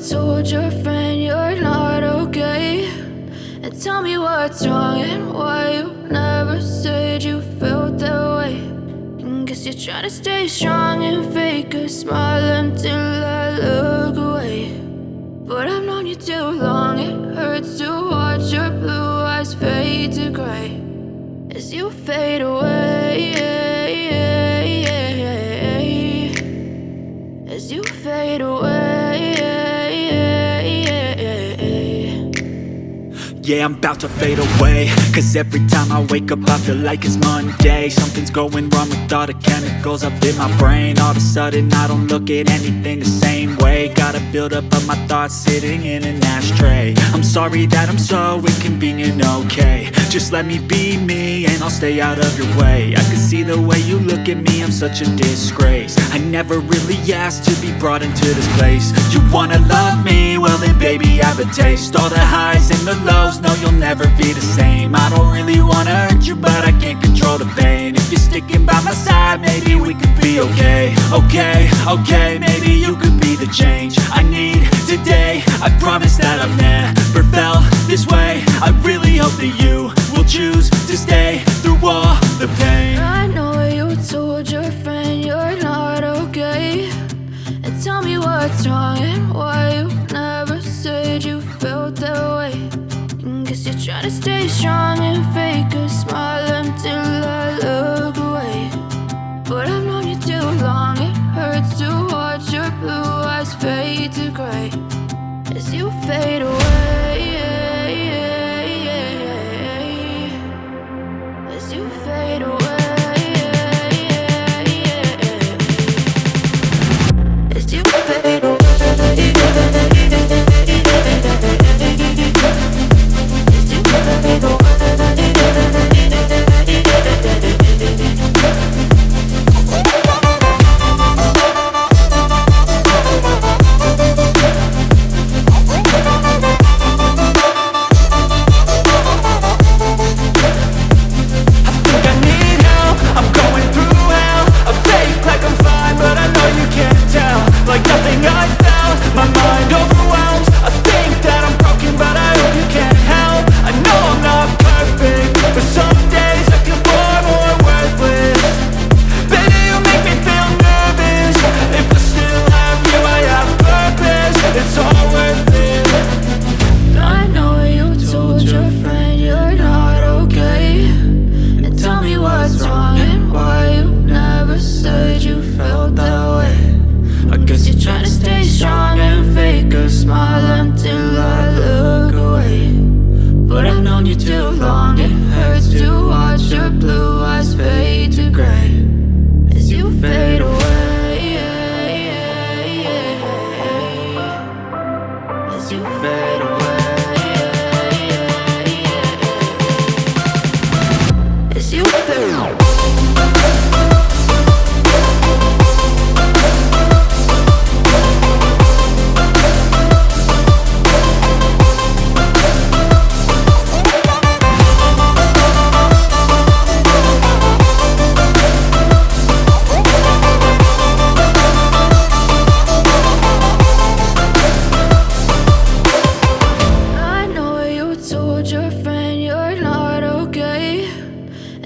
told your friend you're not okay, and tell me what's wrong and why you never said you felt that way. And guess you're trying to stay strong and fake a smile until I look away. But I've known you too long, it hurts to watch your blue eyes fade to gray as you fade away, as you fade away. Yeah, I'm about to fade away, cause every time I wake up I feel like it's Monday. Something's going wrong with all the chemicals up in my brain. All of a sudden I don't look at anything the same way. Gotta build up of my thoughts sitting in an ashtray. I'm sorry that I'm so inconvenient, okay. Just let me be me and I'll stay out of your way. I can see the way you look at me, I'm such a disgrace. I never really asked to be brought into this place. You wanna love me? Well then baby I have a taste. All the highs and the lows, no you'll never be the same. I don't really wanna hurt you but I can't control the pain. If you're sticking by my side maybe we could be okay. Okay, maybe you could be the change I need today. I promise that I've never felt this way. I really hope that you will choose to stay through all the pain. I know you told your friend you're not okay, and tell me what's wrong and why you never said you felt that way. And guess you're trying to stay strong and fake a smile until I look away. But I've known you too long, it hurts to watch your blue eyes fade to gray as you fade away.